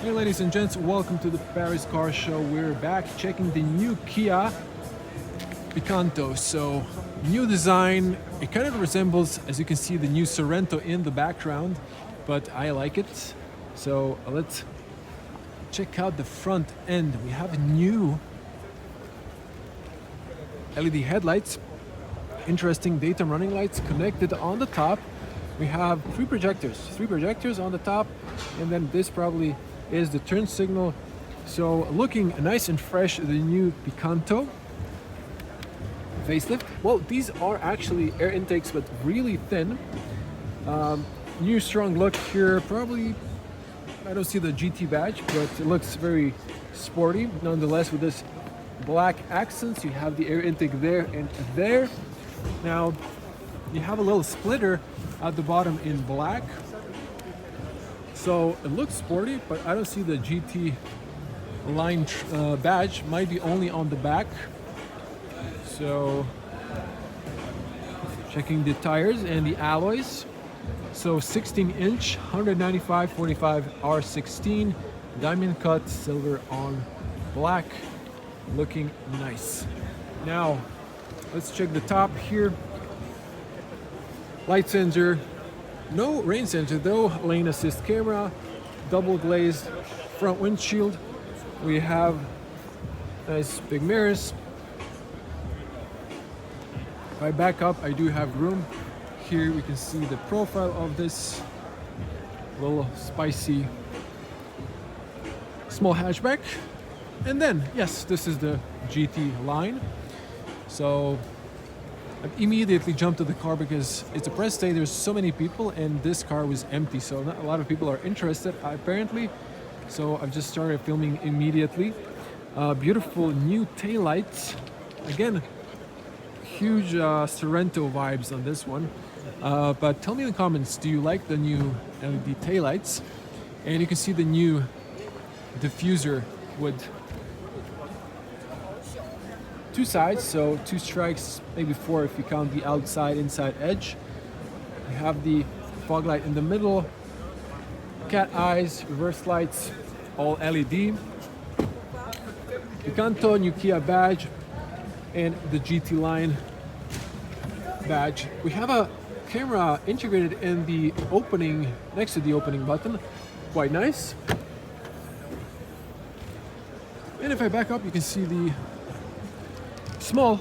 Hey ladies and gents, welcome to the Paris Car Show. We're back checking the new Kia Picanto. So, new design. It kind of resembles, as you can see, the new Sorento in the background, but I like it. So let's check out the front end. We have new LED headlights, interesting daytime running lights connected on the top. We have three projectors on the top, and then this probably is the turn signal. So looking nice and fresh, the new Picanto facelift. Well, these are actually air intakes, but really thin. New strong look here. Probably, I don't see the GT badge, but it looks very sporty. Nonetheless, with this black accents, you have the air intake there and there. Now, you have a little splitter at the bottom in black. So it looks sporty, but I don't see the GT line badge. Might be only on the back. So checking the tires and the alloys. So 16-inch, 195/45 R16, diamond cut, silver on black, looking nice. Now let's check the top here. Light sensor. No rain sensor though, lane assist camera, double glazed front windshield. We have nice big mirrors. If I back up, I do have room. Here we can see the profile of this little spicy small hatchback. And then, yes, this is the GT line. So I immediately jumped to the car because it's a press day. There's so many people and this car was empty, so not a lot of people are interested apparently. So I've just started filming immediately. Beautiful new taillights. Again, huge Sorento vibes on this one. But tell me in the comments, do you like the new LED taillights? And you can see the new diffuser with two sides, so two strikes, maybe four if you count the outside inside edge. You have the fog light in the middle, cat eyes, reverse lights, all LED. Picanto, new Kia badge, and the GT line badge. We have a camera integrated in the opening, next to the opening button. Quite nice. And if I back up, you can see the small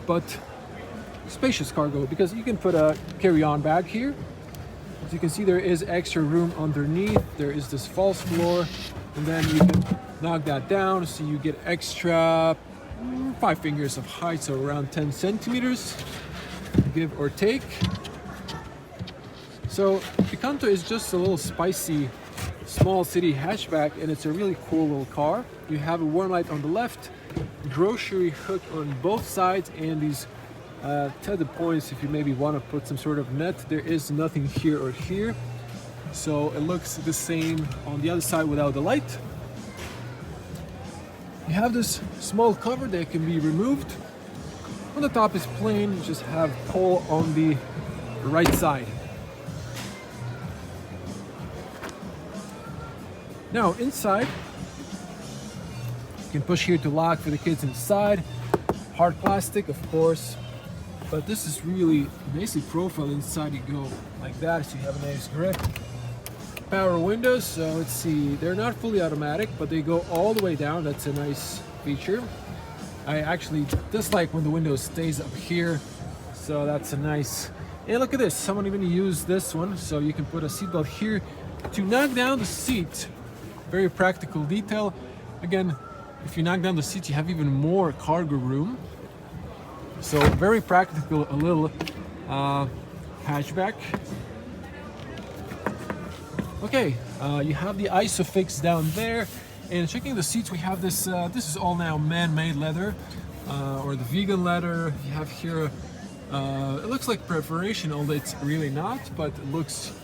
but spacious cargo, because you can put a carry-on bag here. As you can see, there is extra room underneath. There is this false floor, and then you can knock that down so you get extra 5 fingers of height, so around 10 centimeters, give or take. So Picanto is just a little spicy small city hatchback, and it's a really cool little car. You have a warm light on the left, grocery hook on both sides, and these tether points if you maybe want to put some sort of net. There is nothing here or here, so it looks the same on the other side without the light. You have this small cover that can be removed. On the top is plain, you just have coal on the right side. Now inside, you can push here to lock for the kids inside. Hard plastic, of course, but this is really nicely profiled inside. You go like that, so you have a nice grip. Power windows, so let's see, they're not fully automatic, but they go all the way down. That's a nice feature. I actually dislike when the window stays up here, so that's a nice. And look at this, someone even used this one, so you can put a seatbelt here to knock down the seat. Very practical detail. Again, if you knock down the seat, you have even more cargo room. So very practical, a little hatchback. Okay, you have the ISOFIX down there. And checking the seats, we have this, this is all now man-made leather, or the vegan leather. You have here, it looks like perforation, although it's really not, but it looks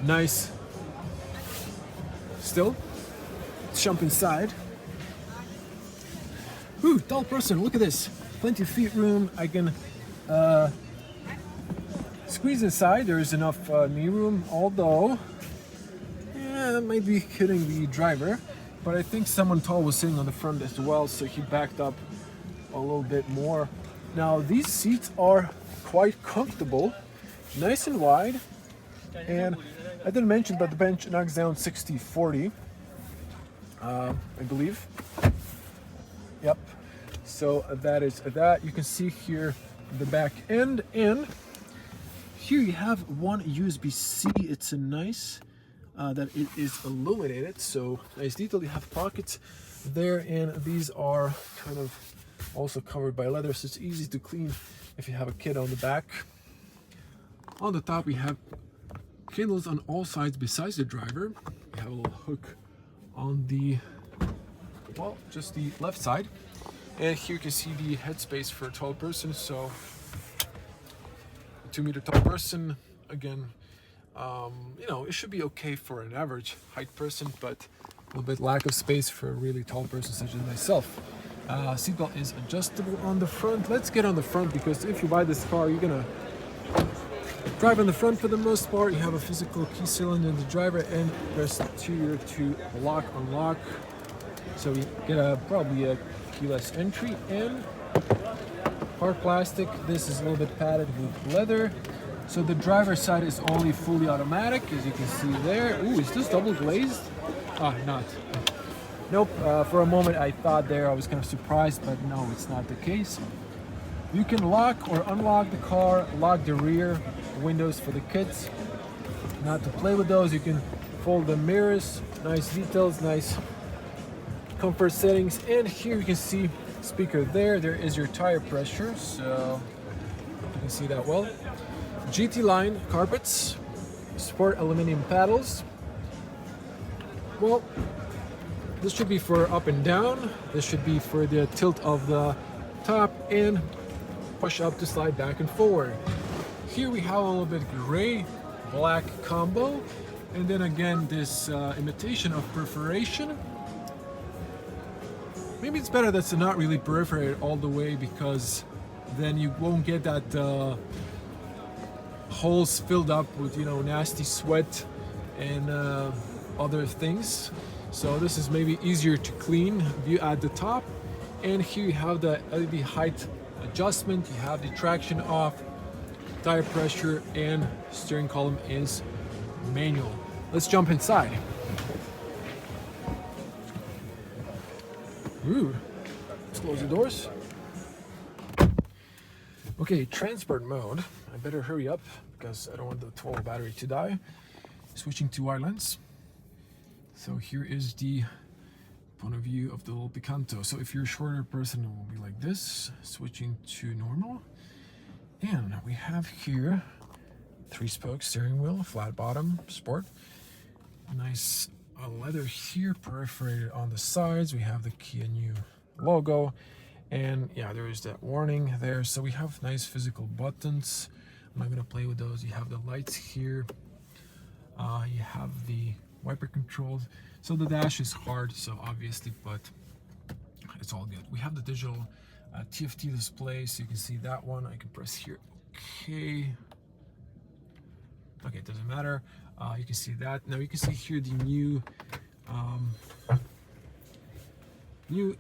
nice still. Let's jump inside. Ooh, tall person, look at this. Plenty of feet room. I can squeeze inside. There is enough knee room, although might be hitting the driver, but I think someone tall was sitting on the front as well, so he backed up a little bit more. Now these seats are quite comfortable, nice and wide, and I didn't mention, but the bench knocks down 60-40, I believe. Yep. So that is that. You can see here the back end, and here you have one USB-C. It's a nice that it is illuminated, so nice detail. You have pockets there, and these are kind of also covered by leather, so it's easy to clean if you have a kid on the back. On the top we have candles on all sides besides the driver. You have a little hook on the, well, just the left side, and here you can see the headspace for a tall person. So a 2-meter tall person, again, you know, it should be okay for an average height person, but a little bit lack of space for a really tall person such as myself. Seatbelt is adjustable on the front. Let's get on the front, because if you buy this car, you're gonna drive on the front for the most part. You have a physical key cylinder in the driver, and press two to lock, unlock. So you get probably a keyless entry, and hard plastic. This is a little bit padded with leather. So the driver's side is only fully automatic, as you can see there. Ooh, is this double glazed? Not. Nope. For a moment I thought there, I was kind of surprised, but no, it's not the case. You can lock or unlock the car, lock the rear windows for the kids. Not to play with those, you can fold the mirrors, nice details, nice comfort settings. And here you can see speaker there. There is your tire pressure, so you can see that well. GT line carpets, sport aluminum paddles. Well, this should be for up and down. This should be for the tilt of the top, and push up to slide back and forward. Here we have a little bit gray black combo, and then again this imitation of perforation. Maybe it's better that's not really perforated all the way, because then you won't get that holes filled up with, you know, nasty sweat and other things. So this is maybe easier to clean. View at the top, and here you have the LED height adjustment. You have the traction off, tire pressure, and steering column is manual. Let's jump inside. Ooh, let's close the doors. Okay, transport mode. I better hurry up because I don't want the 12 battery to die. Switching to wireless. So here is the point of view of the little Picanto. So if you're a shorter person, it will be like this. Switching to normal. And we have here 3-spoke steering wheel, flat bottom, sport. Nice leather here, perforated on the sides. We have the Kia new logo. And yeah, there is that warning there. So we have nice physical buttons. I'm not gonna play with those. You have the lights here. You have the wiper controls. So the dash is hard, so obviously, but it's all good. We have the digital TFT display, so you can see that one. I can press here. Okay, it doesn't matter. You can see that. Now you can see here the new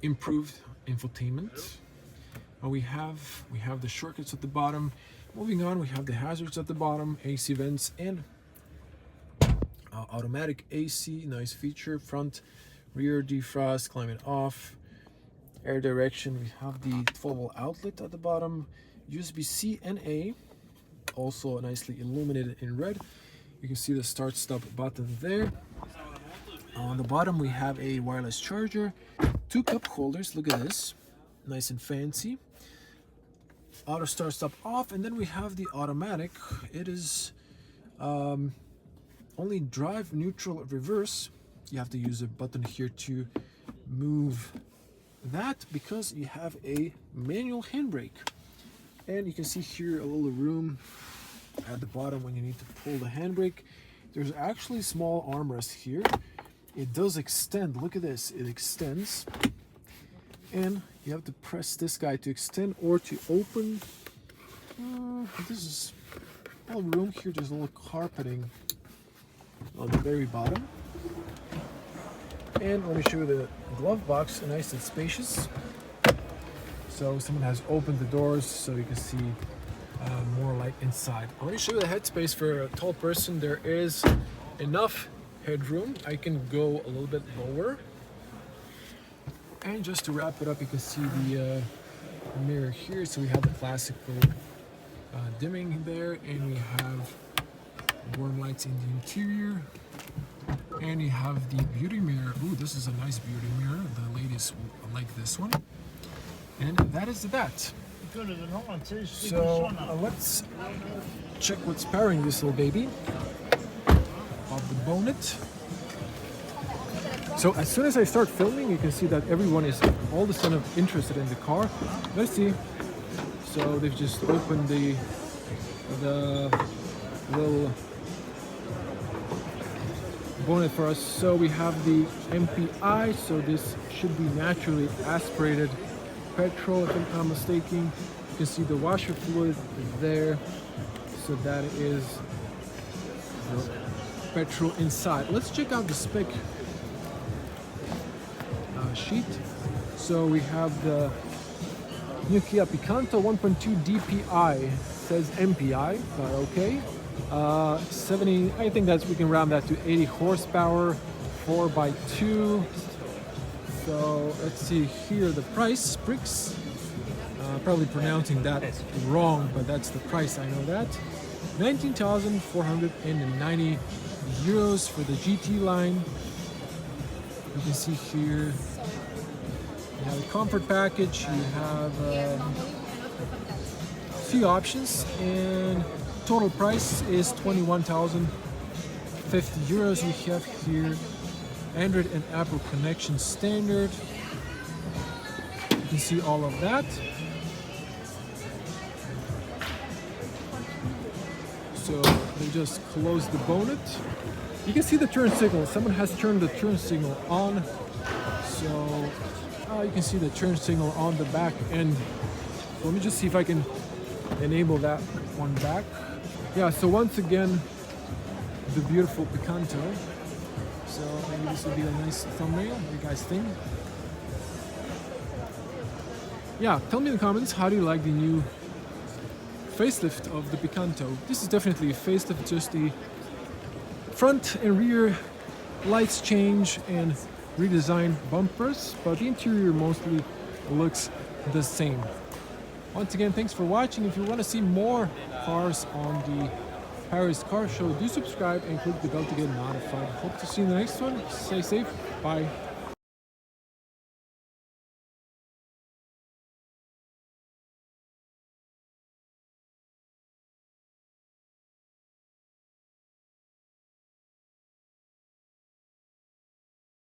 improved infotainment. We have the shortcuts at the bottom. Moving on, we have the hazards at the bottom, AC vents, and automatic AC, nice feature. Front, rear defrost, climate off, air direction. We have the 12-volt outlet at the bottom, USB-C and A, also nicely illuminated in red. You can see the start stop button there. On the bottom we have a wireless charger, 2 cup holders. Look at this, nice and fancy. Auto start stop off, and then we have the automatic. It is only drive, neutral, reverse. You have to use a button here to move that, because you have a manual handbrake. And you can see here a little room at the bottom when you need to pull the handbrake. There's actually a small armrest here. It does extend. Look at this, it extends. And you have to press this guy to extend or to open. This is a little room here. There's a little carpeting on the very bottom. And let me show you the glove box, nice and spacious. So someone has opened the doors so you can see more light inside. Let me show you the headspace for a tall person. There is enough headroom. I can go a little bit lower. And just to wrap it up, you can see the mirror here. So we have the classical dimming there, and we have warm lights in the interior. And you have the beauty mirror. Ooh, this is a nice beauty mirror. The ladies like this one. And that is that. So let's check what's powering this little baby. Pop the bonnet. So as soon as I start filming, you can see that everyone is all of a sudden interested in the car. Let's see. So they've just opened the little bonnet for us. So we have the MPI. So this should be naturally aspirated petrol, if I'm not mistaken. You can see the washer fluid there. So that is the petrol inside. Let's check out the spec sheet. So we have the new Kia Picanto 1.2 DPI. Says MPI, but okay. 70, I think we can round that to 80 horsepower, 4x2. So let's see here, the price, bricks. Probably pronouncing that wrong, but that's the price, I know that. 19,490 euros for the GT line. You can see here, you have the comfort package, you have a few options, and total price is 21,050 euros. We have here Android and Apple connection standard. You can see all of that. So they just close the bonnet. You can see the turn signal. Someone has turned the turn signal on. So you can see the turn signal on the back end. So let me just see if I can enable that one back. Yeah, so once again, the beautiful Picanto. So maybe this will be a nice thumbnail. What do you guys think? Yeah, tell me in the comments, how do you like the new facelift of the Picanto? This is definitely a facelift, just the front and rear lights change and redesigned bumpers, but the interior mostly looks the same. Once again, thanks for watching. If you want to see more cars on the Paris Car Show, do subscribe and click the bell to get notified. Hope to see you in the next one. Stay safe. Bye.